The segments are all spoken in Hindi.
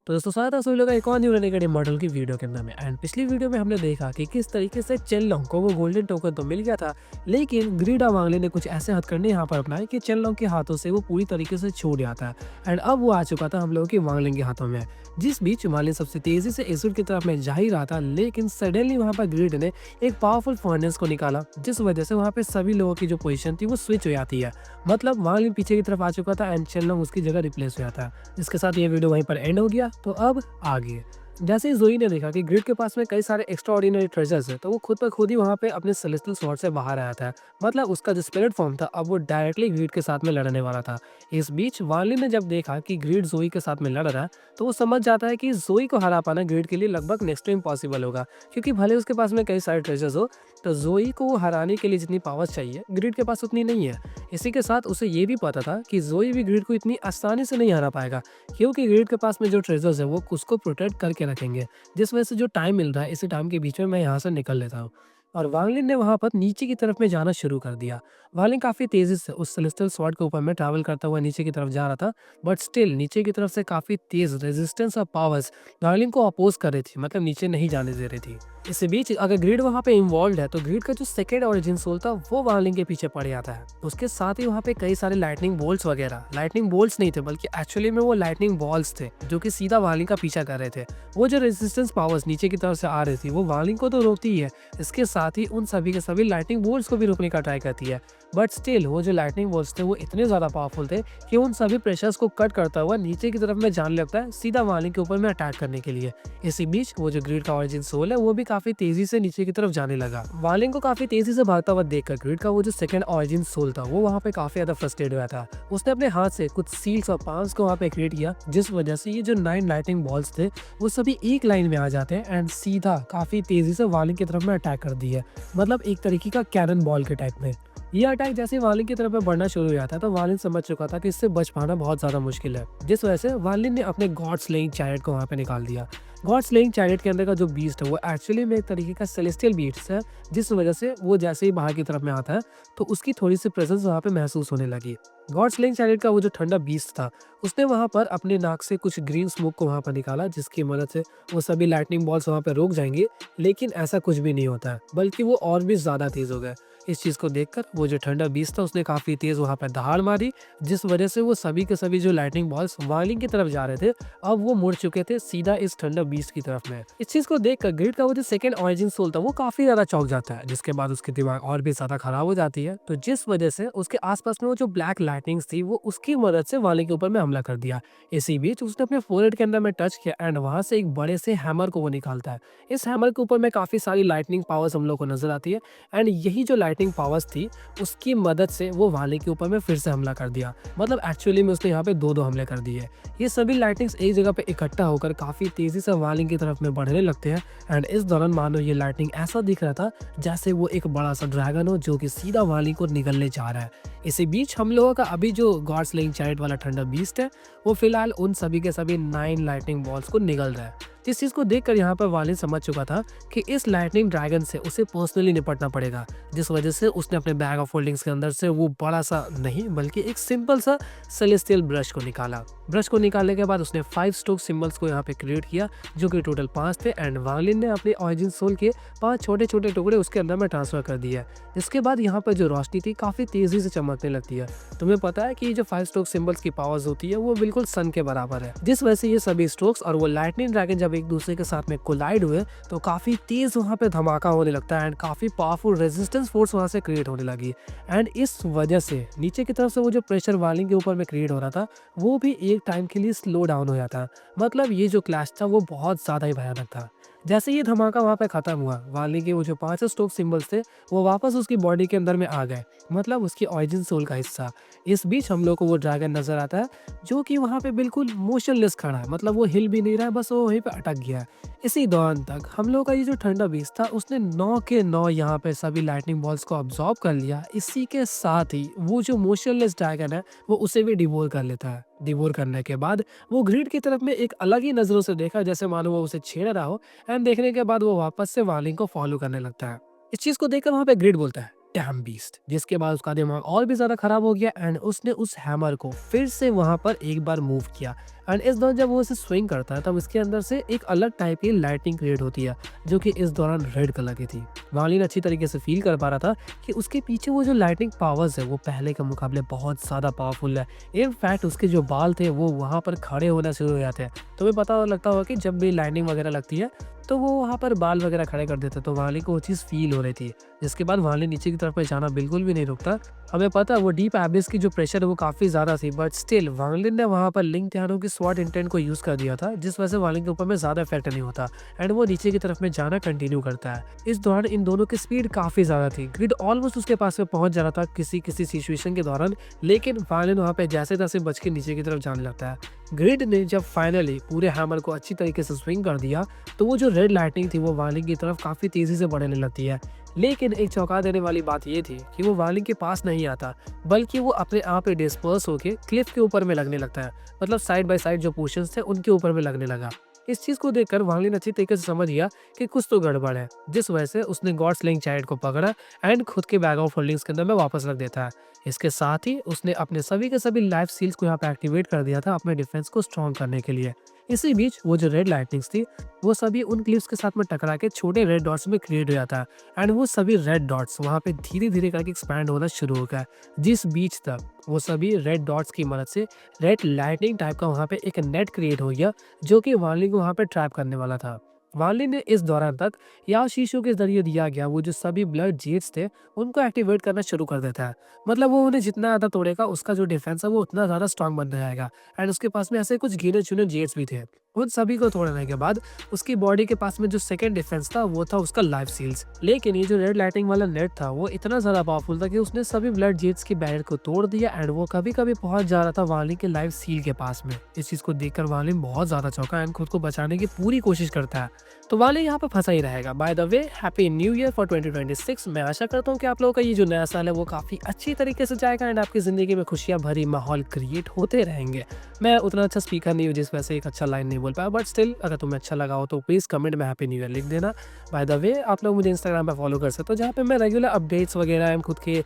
तो दोस्तों स्वागत है सभी लोगों का एक और न्यू रनिंग अकेडमी मॉडल की वीडियो के अंदर में। एंड पिछली वीडियो में हमने देखा कि किस तरीके से चेनलोंग को वो गोल्डन टोकन तो मिल गया था, लेकिन ग्रीडा वांगली ने कुछ ऐसे हथकंडे यहाँ पर अपनाए कि चेनलोंग के हाथों से वो पूरी तरीके से छूट जाता है। एंड अब वो आ चुका था हम लोगों की वांगलिंग के हाथों में, जिस बीच वांगलिंग सबसे तेजी से एसिड की तरफ में जा ही रहा था, लेकिन सडनली वहाँ पर ग्रीड ने एक पावरफुल फर्नेस को निकाला, जिस वजह से वहाँ पे सभी लोगों की जो पोजीशन थी वो स्विच हो जाती है। मतलब वांगलिंग पीछे की तरफ आ चुका था एंड चेनलोंग उसकी जगह रिप्लेस हो जाता है। इसके साथ ये वीडियो वहीं पर एंड हो गया। तो अब आगे जैसे ही जोई ने देखा कि ग्रिड के पास में कई सारे एक्स्ट्रा ऑर्डिनरी ट्रेजर्स है, तो वो खुद पर खुद ही वहाँ पे अपने सेलेस्टियल स्वॉर्ड से बाहर आया था। मतलब उसका जो स्पिरिट फॉर्म था, अब वो डायरेक्टली ग्रिड के साथ में लड़ने वाला था। इस बीच वानली ने जब देखा कि ग्रिड जोई के साथ में लड़ रहा है, तो वो समझ जाता है कि जोई को हरा पाना ग्रिड के लिए लगभग नेक्स्ट टू इम्पॉसिबल होगा, क्योंकि भले उसके पास में कई सारे ट्रेजर्स हो, तो जोई को वो हराने के लिए जितनी पावर्स चाहिए ग्रिड के पास उतनी नहीं है। इसी के साथ उसे ये भी पता था कि जोई भी ग्रिड को इतनी आसानी से नहीं हरा पाएगा, क्योंकि ग्रिड के पास में जो ट्रेजर्स है वो उसको प्रोटेक्ट करके रखेंगे। जिस वजह से जो टाइम मिल रहा है, इसी टाइम के बीच में मैं यहाँ से निकल लेता हूँ। और वांगलिन ने वहाँ पर नीचे की तरफ में जाना शुरू कर दिया। वांगलिन काफ़ी तेज़ी से उस सेलेस्टियल स्वॉर्ड के ऊपर में ट्रैवल करता हुआ नीचे की तरफ जा रहा था, बट स्टिल नीचे की तरफ से काफ़ी तेज़ रेजिस्टेंस और पावर्स वांगलिन को अपोज कर रही थी, मतलब नीचे नहीं जाने दे रही थी। इसी बीच अगर ग्रिड वहाँ पे इन्वॉल्व है, तो ग्रिड का जो सेकेंड ओरिजिन सोल था वो वांगलिन के पीछे पड़ जाता है। उसके साथ ही वहाँ पे कई सारे लाइटनिंग बोल्ट्स वगैरह, लाइटनिंग बोल्ट्स नहीं थे बल्कि एक्चुअली में वो लाइटनिंग बॉल्स थे, जो कि सीधा वांगलिन का पीछा कर रहे थे। वो जो रेजिस्टेंस पावर्स नीचे की तरफ से आ रही थी, वो वांगलिन को तो रोकती ही है, इसके साथ ही उन सभी के सभी लाइटनिंग बोल्ट्स को भी रोकने का ट्राई करती है। बट स्टिल वो जो लाइटनिंग बोल्ट्स थे वो इतने ज्यादा पावरफुल थे कि उन सभी प्रेशर्स को कट करता हुआ नीचे की तरफ में जाने लगता है, सीधा वांगलिन के ऊपर में अटैक करने के लिए। इसी बीच वो जो ग्रिड का ओरिजिन सोल है वो भी काफी तेजी से नीचे की तरफ जाने लगा। वांगलिन को काफी तेजी से भागता हुआ देखकर ग्रिड का वो जो सेकंड ओरिजिन सोल था वो वहाँ पे काफी ज्यादा फ्रस्ट्रेट हुआ था। उसने अपने हाथ से कुछ सील्स और पाम्स को वहाँ पे क्रिएट किया, जिस वजह से ये जो 9 लाइटनिंग बॉल्स थे वो सभी एक लाइन में आ जाते हैं एंड सीधा काफी तेजी से वांगलिन की तरफ में अटैक कर दिया। मतलब एक तरीके का कैनन बॉल के टाइप में। ये अटैक जैसे ही वांगलिन की तरफ में बढ़ना शुरू हो जाता है, तो वांगलिन समझ चुका था कि इससे बच पाना बहुत ज्यादा मुश्किल है, जिस वजह से वांगलिन ने अपने गॉड स्लेइंग चैरियट को वहाँ पे निकाल दिया। गॉड स्लेइंग चैरियट के अंदर का जो बीस्ट है वो एक्चुअली में एक तरीके का सेलेस्टियल बीस्ट है, जिस वजह से वो जैसे ही बाहर की तरफ में आता है तो उसकी थोड़ी सी प्रेजेंस वहाँ पे महसूस होने लगी। गॉड स्लेइंग चैरियट का वो जो ठंडा बीस्ट था, उसने वहाँ पर अपने नाक से कुछ ग्रीन स्मोक को वहाँ पर निकाला, जिसकी मदद से वो सभी लाइटनिंग बॉल्स वहाँ पे रुक जाएंगे। लेकिन ऐसा कुछ भी नहीं होता है, बल्कि वो और भी ज्यादा तेज हो गए। इस चीज को देखकर वो जो ठंडा बीस्ट था उसने काफी तेज वहाँ पे दहाड़ मारी, जिस वजह से वो सभी के सभी जो लाइटनिंग बॉल्स वांगलिन की तरफ जा रहे थे, अब वो मुड़ चुके थे सीधा इस ठंडा बीस्ट की तरफ में। इस चीज को देखकर ग्रिड का वो जो सेकंड ओरिजिन सोल था वो काफी ज्यादा चौंक जाता है, जिसके बाद उसकी दिमाग और भी ज्यादा खराब हो जाती है। तो जिस वजह से उसके आसपास में वो जो ब्लैक लाइटनिंग्स थी वो उसकी मदद से वांगलिन के ऊपर में हमला कर दिया। इसी बीच उसने अपने फोरहेड के अंदर में टच किया एंड वहां से एक बड़े से हैमर को वो निकालता है। इस हैमर के ऊपर में काफी सारी लाइटनिंग पावर्स हम लोग को नजर आती है एंड यही जो लाइटनिंग पावर्स थी उसकी मदद से वो वांगलिन के ऊपर में फिर से हमला कर दिया। मतलब एक्चुअली में उसने यहाँ पे दो हमले कर दिए। ये सभी लाइटनिंग्स एक जगह पे इकट्ठा होकर काफी तेजी से वांगलिन की तरफ में बढ़ने लगते हैं एंड इस दौरान मानो ये लाइटनिंग ऐसा दिख रहा था जैसे वो एक बड़ा सा ड्रैगन हो, जो कि सीधा वांगलिन को निगलने जा रहा है। इसी बीच हम लोगों का अभी जो गॉड स्लेइंग चैरियट वाला ठंडा बीस्ट है वो फिलहाल उन सभी के सभी 9 लाइटनिंग बॉल्स को निगल रहा है। इस चीज को देखकर यहाँ पर वांगलिन समझ चुका था कि इस लाइटनिंग ड्रैगन से उसे पर्सनली निपटना पड़ेगा, जिस वजह से उसने अपने बैग ऑफ होल्डिंग्स के अंदर से वो बड़ा सा नहीं बल्कि एक सिंपल सा सेलेस्टियल ब्रश को निकाला। ब्रश को निकालने के बाद उसने 5 स्ट्रोक सिंबल्स को यहाँ पे क्रिएट किया, जो कि टोटल 5 थे एंड वांगलिन ने अपने ओरिजिन सोल के 5 छोटे छोटे टुकड़े उसके अंदर में ट्रांसफर कर दिया। इसके बाद यहाँ पर जो रोशनी थी काफी तेजी से चमकने लगती है। तुम्हें पता है कि जो 5 स्ट्रोक सिंबल्स की पावर्स होती है वो बिल्कुल सन के बराबर है, जिस वजह से ये सभी स्ट्रोक्स और वो लाइटनिंग ड्रैगन जब एक दूसरे के साथ में कोलाइड हुए तो काफी तेज वहाँ पे धमाका होने लगता है एंड काफी पावरफुल रेजिस्टेंस फोर्स वहाँ से क्रिएट होने लगी। एंड इस वजह से नीचे की तरफ से वो जो प्रेशर वांगलिन के ऊपर में क्रिएट हो रहा था वो भी एक टाइम के लिए स्लो डाउन हो जाता। मतलब ये जो क्लैश था वो बहुत ज्यादा ही भयानक था। जैसे ये धमाका वहाँ पे खत्म हुआ, वांगलिन के वो जो 5 स्ट्रोक सिंबल्स थे वो वापस उसकी बॉडी के अंदर में आ गए, मतलब उसकी ओरिजिन सोल का हिस्सा। इस बीच हम लोग को वो ड्रैगन नजर आता है, जो कि वहाँ पे बिल्कुल मोशनलेस खड़ा है, मतलब वो हिल भी नहीं रहा है, बस वो वहीं पे अटक गया है। इसी दौरान तक हम लोग का ये जो ठंडा बीस्ट था उसने 9 के 9 यहाँ पे सभी लाइटनिंग बॉल्स को अब्सॉर्ब कर लिया। इसी के साथ ही वो जो मोशनलेस ड्रैगन है वो उसे भी डिवोर कर लेता है। डिवोर करने के बाद वो ग्रिड की तरफ में एक अलग ही नजरों से देखा, जैसे मानो वो उसे छेड़ रहा हो एंड देखने के बाद वो वापस से वांगलिन को फॉलो करने लगता है। इस चीज को देखकर वहां पे ग्रिड बोलता है डैम बीस्ट, जिसके बाद उसका दिमाग और भी ज्यादा खराब हो गया एंड उसने उस हैमर को फिर से वहां पर एक बार मूव किया एंड इस दौरान जब वो इसे स्विंग करता है तब इसके अंदर से एक अलग टाइप की लाइटिंग क्रिएट होती है, जो कि इस दौरान रेड कलर की थी। वांग लिन अच्छी तरीके से फील कर पा रहा था कि उसके पीछे वो जो लाइटिंग पावर्स है वो पहले के मुकाबले बहुत ज़्यादा पावरफुल है। इनफैक्ट उसके जो बाल थे वो वहाँ पर खड़े होना शुरू हो जाते हैं। तुम्हें पता लगता होगा कि जब भी लाइटिंग वगैरह लगती है तो वो वहाँ पर बाल वगैरह खड़े कर देते हैं, तो वांग लिन को वो चीज़ फील हो रही थी। जिसके बाद वांग लिन नीचे की तरफ में जाना बिल्कुल भी नहीं रुकता। हमें पता है वो डीप एबिस की जो प्रेशर है वो काफ़ी ज़्यादा थी, बट स्टिल वांग लिन ने वहाँ पर लिंग त्यानो की स्वॉर्ड इंटेंट को यूज़ कर दिया था, जिस वजह से वांग लिन के ऊपर में ज़्यादा इफेक्ट नहीं होता एंड वो नीचे की तरफ में जाना कंटिन्यू करता है। इस दौरान इन दोनों की स्पीड काफ़ी ज़्यादा थी। ग्रिड ऑलमोस्ट उसके पास में पहुंच जाना था किसी किसी सिचुएशन के दौरान, लेकिन वांग लिन वहाँ पे जैसे तैसे बच के नीचे की तरफ जाने लगता है। ग्रिड ने जब फाइनली पूरे हैमर को अच्छी तरीके से स्विंग कर दिया तो वो जो रेड लाइटिंग थी वो वांग लिन की तरफ काफ़ी तेज़ी से बढ़ने लगती है। लेकिन एक चौंका देने वाली बात ये थी कि वो वांग लिन के पास नहीं आता, बल्कि वो अपने आप ही डिस्पर्स होके क्लिफ के ऊपर में लगने लगता है। मतलब साइड बाय साइड जो पोर्शंस थे उनके ऊपर में लगने लगा। इस चीज को देखकर वांग लिन अच्छी तरीके से समझ गया कि कुछ तो गड़बड़ है, जिस वजह से उसने गॉड स्लिंग चाइल्ड को पकड़ा एंड खुद के बैग ऑफ होल्डिंग्स के अंदर में वापस रख देता है। इसके साथ ही उसने अपने सभी के सभी लाइफ सील्स को यहाँ पे एक्टिवेट कर दिया था अपने डिफेंस को स्ट्रॉन्ग करने के लिए। इसी बीच वो जो रेड लाइटनिंग्स थी वो सभी उन क्लिप्स के साथ में टकरा के छोटे रेड डॉट्स में क्रिएट हो जाता है एंड वो सभी रेड डॉट्स वहाँ पे धीरे धीरे करके एक्सपैंड होना शुरू हो गया, जिस बीच तक वो सभी रेड डॉट्स की मदद से रेड लाइटनिंग टाइप का वहाँ पे एक नेट क्रिएट हो गया, जो कि वांग लिन को वहाँ पे ट्रैप करने वाला था। वांग लिन ने इस दौरान तक या शीशों के जरिए दिया गया वो जो सभी ब्लड जेट्स थे उनको एक्टिवेट करना शुरू कर देता है। मतलब वो उन्हें जितना ज़्यादा तोड़ेगा उसका जो डिफेंस है वो उतना ज़्यादा स्ट्रांग बनता जाएगा एंड उसके पास में ऐसे कुछ गिने चुने जेट्स भी थे। उन सभी को तोड़ने के बाद उसकी बॉडी के पास में जो सेकंड डिफेंस था वो था उसका लाइफ सील्स। लेकिन ये जो रेड लाइटिंग वाला नेट था वो इतना ज्यादा पावरफुल था कि उसने सभी ब्लड जेट्स की बैरियर को तोड़ दिया एंड वो कभी कभी पहुंच जा रहा था वांग लिन के लाइफ सील के पास में। इस चीज को देखकर वांग लिन बहुत ज्यादा चौंका एंड खुद को बचाने की पूरी कोशिश करता है। तो वांग लिन यहाँ पे फंसा ही रहेगा। By the way happy new year for 2026। मैं आशा करता हूँ कि आप लोगों का ये जो नया साल है वो काफी अच्छी तरीके से जाएगा एंड आपकी जिंदगी में खुशियां भरी माहौल क्रिएट होते रहेंगे। मैं उतना अच्छा स्पीकर नहीं हूँ जिस वजह से एक अच्छा लाइन नहीं बोल पाया, बट स्टिल अगर तुम्हें अच्छा लगा हो तो प्लीज़ कमेंट में हैप्पी न्यू ईयर लिख देना। बाय द वे आप लोग मुझे इंस्टाग्राम पे फॉलो कर सकते हो, जहाँ पे मैं रेगुलर अपडेट्स वगैरह एंड खुद के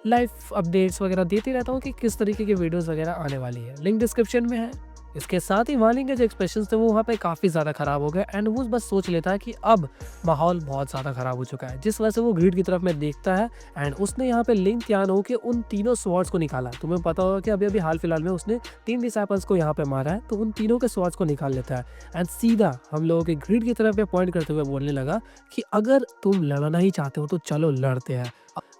लाइफ अपडेट्स वगैरह देती रहता हूँ कि किस तरीके की वीडियोस वगैरह आने वाली है। लिंक डिस्क्रिप्शन में है। इसके साथ ही वांग लिन के जो एक्सप्रेशंस थे वो वहाँ पे काफ़ी ज़्यादा खराब हो गए एंड वो बस सोच लेता है कि अब माहौल बहुत ज़्यादा खराब हो चुका है, जिस वजह से वो ग्रिड की तरफ में देखता है एंड उसने यहाँ पे लिंग त्यानो के उन तीनों स्वॉर्ड्स को निकाला। तुम्हें पता होगा कि अभी अभी हाल फिलहाल में उसने 3 डिसाइपल्स को यहाँ पे मारा है, तो उन तीनों के स्वॉर्ड्स को निकाल लेता है एंड सीधा हम लोगों के ग्रिड की तरफ में पॉइंट करते हुए बोलने लगा कि अगर तुम लड़ना ही चाहते हो तो चलो लड़ते हैं।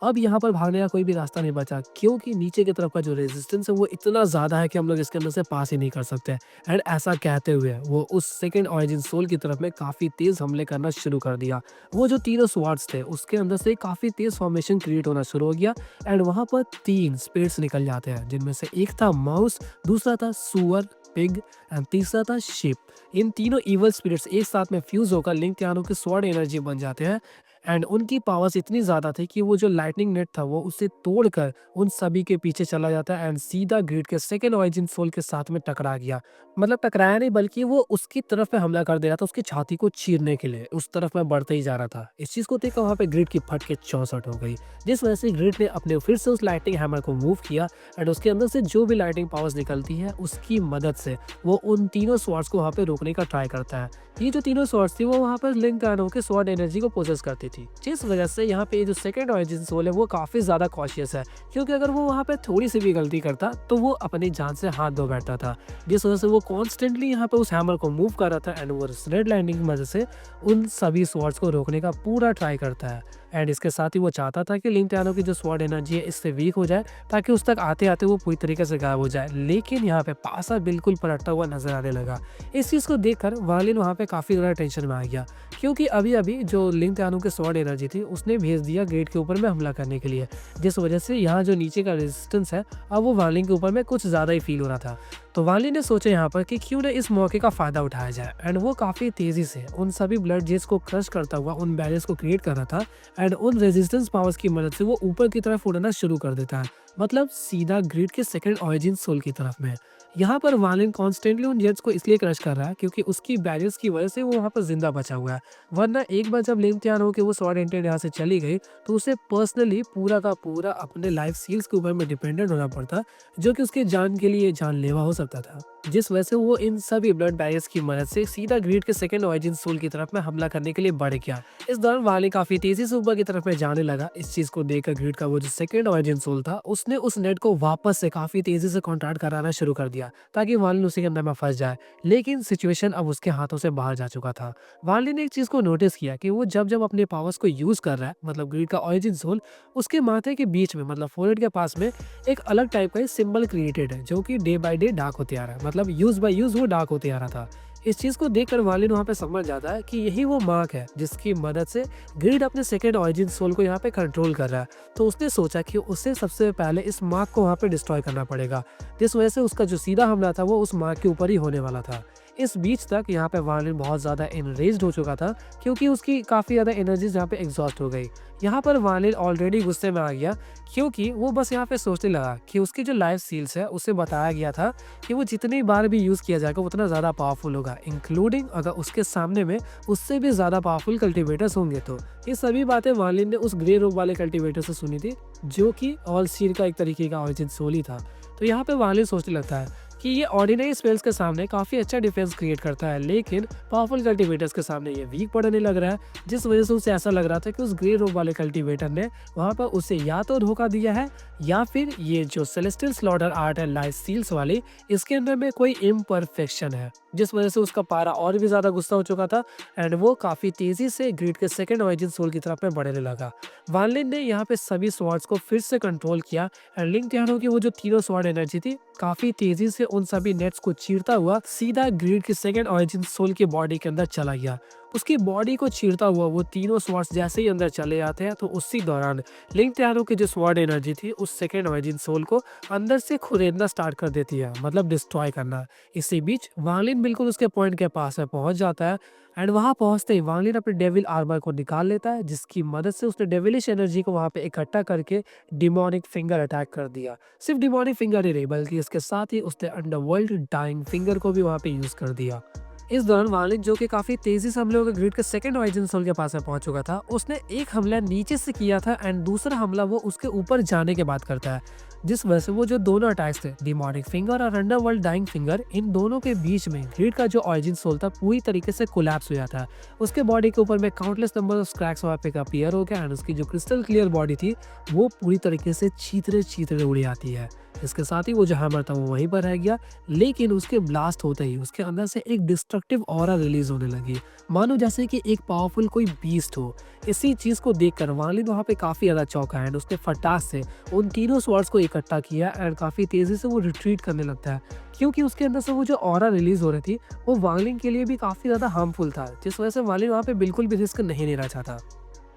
अब यहाँ पर भागने का कोई भी रास्ता नहीं बचा, क्योंकि नीचे की तरफ का जो रेजिस्टेंस है वो इतना ज़्यादा है कि हम लोग इसके अंदर से पास ही नहीं कर सकते। एंड ऐसा कहते हुए वो उस सेकंड ऑरिजिन सोल की तरफ में काफ़ी तेज़ हमले करना शुरू कर दिया। वो जो तीनों स्वॉर्ड्स थे उसके अंदर से काफ़ी तेज़ फॉर्मेशन क्रिएट होना शुरू हो गया एंड वहाँ पर 3 स्पिरिट्स निकल जाते हैं, जिनमें से एक था माउस, दूसरा था सुअर पिग एंड तीसरा था शिप। इन तीनों इवल स्पिरिट्स एक साथ में फ्यूज होकर लिंग त्यानो के स्वॉर्ड एनर्जी बन जाते हैं एंड उनकी पावर्स इतनी ज़्यादा थी कि वो जो लाइटनिंग नेट था वो उसे तोड़कर उन सभी के पीछे चला जाता है एंड सीधा ग्रिड के सेकंड ऑरिजिन सोल के साथ में टकरा गया। मतलब टकराया नहीं, बल्कि वो उसकी तरफ में हमला कर दे रहा था, उसकी छाती को चीरने के लिए उस तरफ में बढ़ते ही जा रहा था। इस चीज़ को देखकर वहाँ पे ग्रिड की फट के 64 हो गई, जिस वजह से ग्रिड ने अपने फिर से उस लाइटिंग हैमर को मूव किया एंड उसके अंदर से जो भी लाइटिंग पावर्स निकलती है उसकी मदद से वो उन तीनों स्वॉर्ड्स को वहाँ पे रोकने का ट्राई करता है। ये जो तीनों स्वॉर्ड्स थी वो वहाँ पर लिंग त्यानो के स्वॉर्ड एनर्जी को पोजेस करती थी, जिस वजह से यहाँ पे जो सेकंड ऑरिजिन सोल है वो काफ़ी ज़्यादा कॉशियस है, क्योंकि अगर वो वहाँ पे थोड़ी सी भी गलती करता तो वो अपनी जान से हाथ धो बैठता था। जिस वजह से वो कॉन्स्टेंटली यहाँ पे उस हैमर को मूव कर रहा था एंड वो रेड लाइटिंग की वजह से उन सभी स्वॉर्ड्स को रोकने का पूरा ट्राई करता है। एंड इसके साथ ही वो चाहता था कि लिंग त्यानो की जो स्वॉर्ड एनर्जी है इससे वीक हो जाए, ताकि उस तक आते आते वो पूरी तरीके से गायब हो जाए। लेकिन यहाँ पे पासा बिल्कुल पलटता हुआ नजर आने लगा। इस चीज़ को देखकर वांग लिन वहाँ पे काफ़ी ज़्यादा टेंशन में आ गया, क्योंकि अभी अभी जो लिंग त्यानो के स्वॉर्ड एनर्जी थी उसने भेज दिया ग्रेड के ऊपर में हमला करने के लिए, जिस वजह से यहाँ जो नीचे का रेजिस्टेंस है अब वो वांग लिन के ऊपर में कुछ ज़्यादा ही फील हो रहा था। तो वांग लिन ने सोचा यहाँ पर कि क्यों ना इस मौके का फ़ायदा उठाया जाए एंड वो काफ़ी तेज़ी से उन सभी ब्लड जेट्स को क्रश करता हुआ उन बैरियर्स को क्रिएट कर रहा था एंड उन रेजिस्टेंस पावर्स की मदद से वो ऊपर की तरफ उड़ना शुरू कर देता है, मतलब सीधा ग्रिड के सेकंड ऑरिजिन सोल की तरफ में। यहाँ पर वांग लिन कॉन्स्टेंटली उन जेट्स को इसलिए क्रश कर रहा है क्योंकि उसकी बैरियर्स की वजह से वो वहाँ पर जिंदा बचा हुआ है, वरना एक बार जब लिंग त्यानो के वो स्वॉर्ड एंटेड यहाँ से चली गई तो उसे पर्सनली पूरा का पूरा अपने लाइफ सील्स के ऊपर में डिपेंडेंट होना पड़ता, जो कि उसके जान के लिए जानलेवा हो सकता था। जिस वजह से वो इन सभी ब्लड बैरियर्स की मदद से सीधा ग्रीड के सेकंड ऑरिजिन सोल की तरफ में हमला करने के लिए बढ़ गया। इस दौरान वार्लिन काफी तेजी से ऊपर की तरफ में जाने लगा। इस चीज को देखकर ग्रीड का वो जो सेकंड ऑरिजिन सोल था उसने उस नेट को वापस से काफी तेजी से कॉन्ट्रैक्ट कराना शुरू कर दिया ताकि वार्लिन उसी के अंदर में फंस जाए। लेकिन सिचुएशन अब उसके हाथों से बाहर जा चुका था। वार्लिन ने एक चीज को नोटिस किया कि वो जब जब अपने पावर्स को यूज कर रहा है, मतलब ग्रीड का ऑरिजिन सोल, उसके माथे के बीच में मतलब फोरहेड के पास में एक अलग टाइप का सिंबल क्रिएटेड है जो कि डे बाय डे डार्क होते आ रहा है। मतलब यूज बाय यूज वो डार्क होते आ रहा था। इस चीज को देखकर वालिन वहाँ पे समझ जाता है कि यही वो मार्क है जिसकी मदद से ग्रीड अपने सेकेंड ऑरिजिन सोल को यहाँ पे कंट्रोल कर रहा है। तो उसने सोचा कि उसे सबसे पहले इस मार्क को वहाँ पे डिस्ट्रॉय करना पड़ेगा। जिस वजह से उसका जो सीधा हमला था वो उस मार्क के ऊपर ही होने वाला था। इस बीच तक यहाँ पे वार्लिन बहुत ज़्यादा एनरेज्ड हो चुका था क्योंकि उसकी काफ़ी ज़्यादा एनर्जी यहाँ पे एग्जॉस्ट हो गई। यहाँ पर वार्लिन ऑलरेडी गुस्से में आ गया क्योंकि वो बस यहाँ पे सोचने लगा कि उसकी जो लाइफ सील्स है उसे बताया गया था कि वो जितनी बार भी यूज़ किया जाएगा उतना ज़्यादा पावरफुल होगा, इंक्लूडिंग अगर उसके सामने में उससे भी ज़्यादा पावरफुल कल्टिवेटर्स होंगे। तो ये सभी बातें वार्लिन ने उस ग्रे रोब वाले कल्टिवेटर से सुनी थी जो कि ऑल सीर का एक तरीके का ऑरिजिन सोल ही था। तो यहाँ पे वार्लिन सोचने लगता है कि ये ऑर्डिनरी स्पेल्स के सामने काफ़ी अच्छा डिफेंस क्रिएट करता है, लेकिन पावरफुल कल्टिवेटर्स के सामने ये वीक पड़ने लग रहा है। जिस वजह से उसे ऐसा लग रहा था कि उस ग्रे रोब वाले कल्टिवेटर ने वहाँ पर उसे या तो धोखा दिया है या फिर ये जो सेलेस्टियल स्लॉटर आर्ट है लाइफ सील्स वाली, इसके अंदर में कोई इम्परफेक्शन है। जिस वजह से उसका पारा और भी ज़्यादा गुस्सा हो चुका था एंड वो काफ़ी तेज़ी से ग्रीड के सेकंड ऑरिजिन सोल की तरफ में बढ़ने लगा। वार्लिन ने यहाँ पे सभी स्वॉर्ड्स को फिर से कंट्रोल किया एंड लिंक त्यानो की वो जो तीनों स्वॉर्ड एनर्जी थी काफ़ी तेज़ी से उन सभी नेट्स को चीरता हुआ सीधा ग्रीड के सेकंड ऑरिजिन सोल की बॉडी के अंदर चला गया। उसकी बॉडी को चीरता हुआ वो तीनों स्वॉर्ड्स जैसे ही अंदर चले जाते हैं तो उसी दौरान लिंक त्यानो की जो स्वॉर्ड एनर्जी थी उस सेकंड ऑरिजिन सोल को अंदर से खुरेदना स्टार्ट कर देती है, मतलब डिस्ट्रॉय करना। इसी बीच वार्लिन बिल्कुल उसके पॉइंट के पास में पहुंच जाता है एंड वहां पहुंचते ही वार्लिन अपने डेविल आर्मर को निकाल लेता है जिसकी मदद से उसने डेविलिश एनर्जी को वहां पे इकट्ठा करके डिमोनिक फिंगर अटैक कर दिया। सिर्फ डिमोनिक फिंगर ही नहीं बल्कि इसके साथ ही उसने अंडरवर्ल्ड डाइंग फिंगर को भी वहां पे यूज कर दिया। इस दौरान वार्लिन जो कि काफी तेजी से हम लोगों के ग्रिड के सेकंड ऑरिजिन सोल के पास में पहुंच चुका था, उसने एक हमला नीचे से किया था एंड दूसरा हमला वो उसके ऊपर जाने के बाद करता है। जिस वजह से वो जो दोनों अटैक्स थे डिमोनिक फिंगर और अंडरवर्ल्ड डाइंग फिंगर, इन दोनों के बीच में ग्रिड का जो ऑरिजिन सोल था पूरी तरीके से कोलैप्स हो जाता है। उसके बॉडी के ऊपर में काउंटलेस नंबर ऑफ क्रैक्स वहाँ पे अपीयर हो गया एंड उसकी जो क्रिस्टल क्लियर बॉडी थी वो पूरी तरीके से चीतरे चीतरे उड़ जाती है। इसके साथ ही वो जो हैमर था वो वहीं पर रह गया, लेकिन उसके ब्लास्ट होते ही उसके अंदर से एक डिस्ट्रक्टिव ऑरा रिलीज होने लगी, मानो जैसे कि एक पावरफुल कोई बीस्ट हो। इसी चीज को देखकर वार्लिन वहाँ पे काफी ज्यादा चौंका एंड उसने फटाक से उन तीनों स्वॉर्ड्स को इकट्ठा किया एंड काफी तेजी से वो रिट्रीट करने लगता है क्योंकि उसके अंदर से वो जो ऑरा रिलीज हो रही थी वो वार्लिन के लिए भी काफी ज्यादा हार्मफुल था, जिस वजह से वार्लिन वहाँ पे बिल्कुल भी रिस्क नहीं लेना चाहता।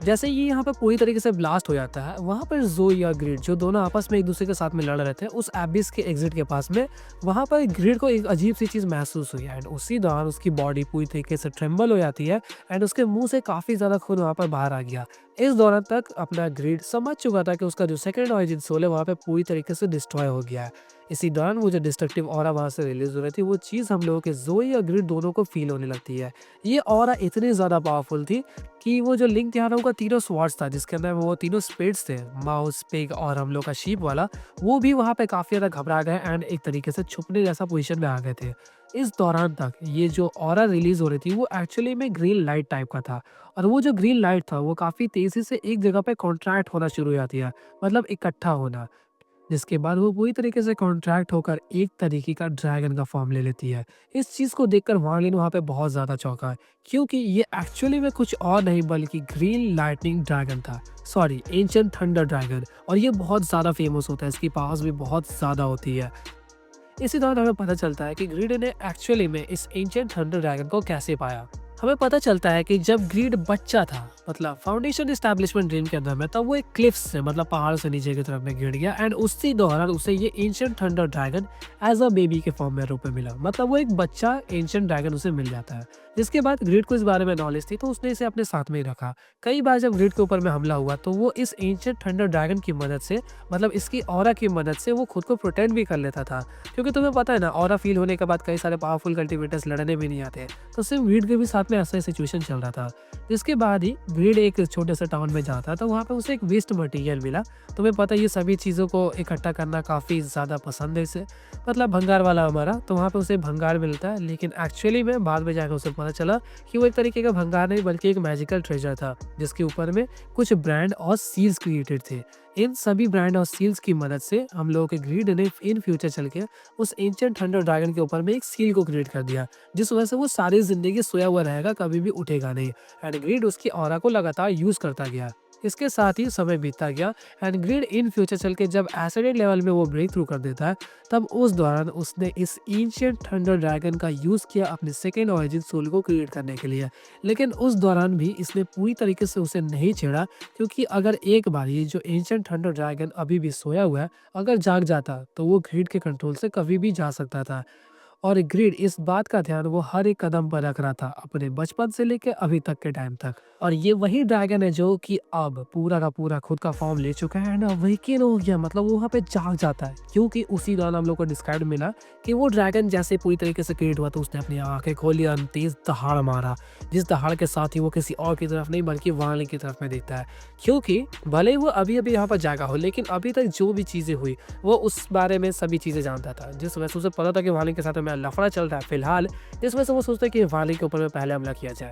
जैसे ये यहाँ पर पूरी तरीके से ब्लास्ट हो जाता है, वहाँ पर ज़ोई और ग्रिड जो दोनों आपस में एक दूसरे के साथ में लड़ रहे थे उस एबिस के एग्जिट के पास में, वहाँ पर ग्रिड को एक अजीब सी चीज़ महसूस हुई एंड उसी दौरान उसकी बॉडी पूरी तरीके से ट्रेम्बल हो जाती है एंड उसके मुंह से काफ़ी ज़्यादा खून वहाँ पर बाहर आ गया। इस दौरान तक अपना ग्रिड समझ चुका था कि उसका जो सेकंड ऑरिजिन सोल है वहाँ पे पूरी तरीके से डिस्ट्रॉय हो गया है। इसी दौरान वो जो डिस्ट्रक्टिव ऑरा वहाँ से रिलीज हो रही थी वो चीज़ हम लोगों के ज़ोई और ग्रिड दोनों को फील होने लगती है। ये ऑरा इतनी ज़्यादा पावरफुल थी कि वो जो लिंक त्यानो का तीनों स्वॉर्ड्स था जिसके अंदर वो तीनों स्पिरिट्स थे, माउस, पिग और हम लोग का शीप वाला, वो भी वहाँ पे काफ़ी ज़्यादा घबरा गए एंड एक तरीके से छुपने जैसा पोजीशन में आ गए थे। इस दौरान तक ये जो ऑरा रिलीज हो रही थी वो एक्चुअली में ग्रीन लाइट टाइप का था और वो जो ग्रीन लाइट था वो काफ़ी तेज़ी से एक जगह पे कॉन्ट्रैक्ट होना शुरू हो जाती है, मतलब इकट्ठा होना, जिसके बाद वो पूरी तरीके से कॉन्ट्रैक्ट होकर एक तरीके का ड्रैगन का फॉर्म ले लेती है। इस चीज़ को देखकर वार्लिन वहाँ पे बहुत ज़्यादा चौंका है क्योंकि ये एक्चुअली में कुछ और नहीं बल्कि ग्रीन लाइटनिंग ड्रैगन था, सॉरी एंशिएंट थंडर ड्रैगन, और ये बहुत ज़्यादा फेमस होता है, इसकी पावर्स भी बहुत ज़्यादा होती है। इसी दौरान हमें पता चलता है कि ग्रीड ने एक्चुअली में इस एंशिएंट थंडर ड्रैगन को कैसे पाया। हमें पता चलता है कि जब ग्रीड बच्चा था, मतलब फाउंडेशन एस्टैब्लिशमेंट ड्रीम के अंदर में, तब वो एक क्लिफ्स से मतलब पहाड़ से नीचे की तरफ में गिर गया एंड उसी दौरान उसे ये ancient thunder dragon as a baby के फॉर्म में रूप में मिला, मतलब वो एक बच्चा एंशिएंट ड्रैगन उसे मिल जाता है। जिसके बाद ग्रीड को इस बारे में नॉलेज थी तो उसने इसे अपने साथ में ही रखा। कई बार जब ग्रीड के ऊपर में हमला हुआ तो वो इस एंशिएंट थंडर ड्रैगन की मदद से, मतलब इसकी ऑरा की मदद से वो खुद को प्रोटेक्ट भी कर लेता था, क्योंकि तुम्हें पता है ना ऑरा फील होने के बाद कई सारे पावरफुल कल्टिवेटर्स लड़ने भी नहीं आते, तो सिर्फ ग्रीड के भी साथ में ऐसा सिचुएशन चल रहा था। इसके बाद ही ग्रीड एक छोटे से टाउन में जाता है, तो वहाँ पे उसे एक वेस्ट मटेरियल मिला। तुम्हें पता है ये सभी चीज़ों को इकट्ठा करना काफ़ी ज़्यादा पसंद है इसे, मतलब भंगार वाला हमारा। तो वहाँ पे उसे भंगार मिलता है, लेकिन एक्चुअली में बाद में जाकर उसे पता चला कि वो एक तरीके का भंगार नहीं बल्कि एक मैजिकल ट्रेजर था, जिसके ऊपर में कुछ ब्रांड और सील्स क्रिएटेड थे। इन सभी ब्रांड और सील्स की मदद से हम लोगों के ग्रीड ने इन फ्यूचर चल के उस एंशिएंट थंडर ड्रैगन के ऊपर में एक सील को क्रिएट कर दिया, जिस वजह से वो सारी जिंदगी सोया हुआ रहेगा, कभी भी उठेगा नहीं। एंड ग्रीड उसकी ऑरा को लगातार यूज करता गया। इसके साथ ही समय बीतता गया एंड ग्रीड इन फ्यूचर चल के जब एसिडेंट लेवल में वो ब्रेक थ्रू कर देता है, तब उस दौरान उसने इस एंशिएंट थंडर ड्रैगन का यूज किया अपने सेकेंड ओरिजिन सोल को क्रिएट करने के लिए। लेकिन उस दौरान भी इसने पूरी तरीके से उसे नहीं छेड़ा, क्योंकि अगर एक बार ये जो एंशिएंट थंडर ड्रैगन अभी भी सोया हुआ है, अगर जाग जाता तो वो ग्रीड के कंट्रोल से कभी भी जा सकता था। और ग्रीड इस बात का ध्यान वो हर एक कदम पर रख रहा था, अपने बचपन से लेके अभी तक के टाइम तक। और ये वही ड्रैगन है जो कि अब पूरा का पूरा खुद का फॉर्म ले चुका है एंड अवेकन हो गया, मतलब वो वहाँ पे जाग जाता है। क्योंकि उसी दौरान हम लोग को डिस्क्राइब मिला कि वो ड्रैगन जैसे पूरी तरीके से क्रिएट हुआ तो उसने अपनी आंखें खोली और तेज दहाड़ मारा, जिस दहाड़ के साथ ही वो किसी और की तरफ नहीं बल्कि वाली की तरफ में देखता है। क्योंकि भले ही वो अभी अभी यहाँ पर जागा हो, लेकिन अभी तक जो भी चीजें हुई वो उस बारे में सभी चीजें जानता था, जिस वजह से उसे पता था कि वाली के साथ में लफड़ा चल रहा है फिलहाल, जिस वजह से वो सोचता है कि वाली के ऊपर में पहले हमला किया जाए।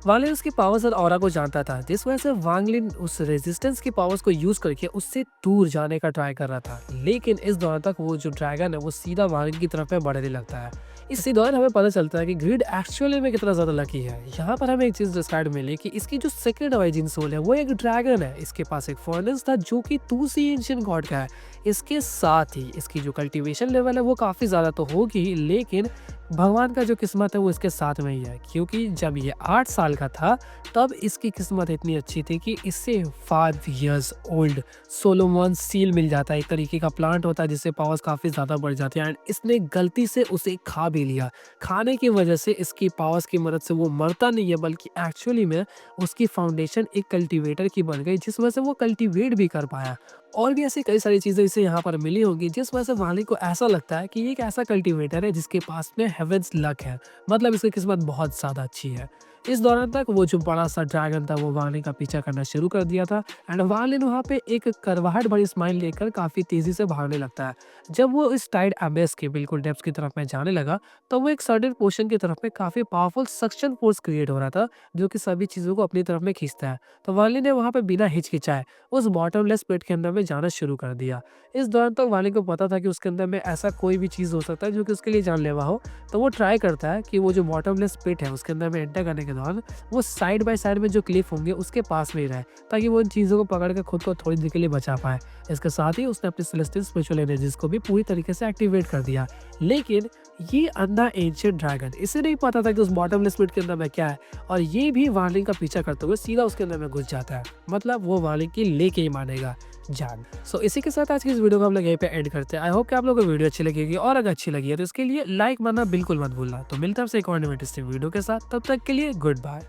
वांगलिन उसकी पावर्स और ऑरा को जानता था, जिस वजह से वांगलिन उस रेजिस्टेंस की पावर्स को यूज करके उससे दूर जाने का ट्राई कर रहा था। लेकिन इस दौरान तक वो जो ड्रैगन है वो सीधा वांगलिन की तरफ में बढ़ने लगता है। इसी दौरान हमें पता चलता है कि ग्रिड एक्चुअली में कितना ज्यादा लकी है। यहाँ पर हमें एक चीज डिस्क्राइब मिली कि इसकी जो सेकंड ओरिजिन सोल है वो एक ड्रैगन है। इसके पास एक फर्नेस था जो कि दूसरी एंशिएंट गॉड का है। इसके साथ ही इसकी जो कल्टीवेशन लेवल है वो काफी ज्यादा तो होगी, लेकिन भगवान का जो किस्मत है वो इसके साथ में ही है। क्योंकि जब ये 8 साल का था तब इसकी किस्मत इतनी अच्छी थी कि इससे 5 इयर्स ओल्ड सोलोमन सील मिल जाता है। एक तरीके का प्लांट होता है जिससे पावर्स काफ़ी ज़्यादा बढ़ जाती है एंड इसने गलती से उसे खा भी लिया। खाने की वजह से इसकी पावर्स की मदद से वो मरता नहीं है, बल्कि एक्चुअली में उसकी फाउंडेशन एक कल्टीवेटर की बन गई, जिस वजह से वो कल्टीवेट भी कर पाया। और भी ऐसी कई सारी चीज़ें इसे यहाँ पर मिली होंगी, जिस वजह से वाली को ऐसा लगता है कि ये एक ऐसा कल्टीवेटर है जिसके पास में हेवेंस लक है, मतलब इसकी किस्मत बहुत ज़्यादा अच्छी है। इस दौरान तक वो जो बड़ा सा ड्रैगन था वो वाली का पीछा करना शुरू कर दिया था एंड वाली वहाँ पे एक करवाहट भरी स्माइल लेकर काफ़ी तेज़ी से भागने लगता है। जब वो इस टाइड अबेस के बिल्कुल डेप्थ की तरफ में जाने लगा, तो वो एक सर्टेन पोर्शन की तरफ में काफ़ी पावरफुल सक्शन फोर्स क्रिएट हो रहा था, जो कि सभी चीज़ों को अपनी तरफ में खींचता है। तो वाली ने वहाँ पे बिना हिचकिचाए उस बॉटमलेस पिट के अंदर में जाना शुरू कर दिया। इस दौरान तक वाली को पता था कि उसके अंदर में ऐसा कोई भी चीज़ हो सकता है जो कि उसके लिए जानलेवा हो। तो वो ट्राई करता है कि वो जो बॉटमलेस पिट है उसके अंदर में एंटर करने के दौरान वो साइड बाय साइड में जो क्लिफ होंगे उसके पास में ही रहे, ताकि वो उन चीज़ों को पकड़ के खुद को थोड़ी देर के लिए बचा पाए। इसके साथ ही उसने अपनी सेलेस्टियल स्पिरिचुअल एनर्जीज को भी पूरी तरीके से एक्टिवेट कर दिया। लेकिन ये अंधा एंशिएंट ड्रैगन, इसे नहीं पता था कि उस बॉटमलेस पिट के अंदर में क्या है, और ये भी वार्लिंग का पीछा करते हुए सीधा उसके अंदर में घुस जाता है। मतलब वो वार्लिंग की लेके ही मानेगा जान। सो इसी के साथ आज की इस वीडियो को हम लोग यहीं पे एंड करते हैं। आई होप कि आप लोगों को वीडियो अच्छी लगेगी, और अगर अच्छी लगी है तो इसके लिए लाइक मारना बिल्कुल मत भूलना। तो मिलता है आपसे एक और इंटरेस्टिंग वीडियो के साथ, तब तक के लिए गुड बाय।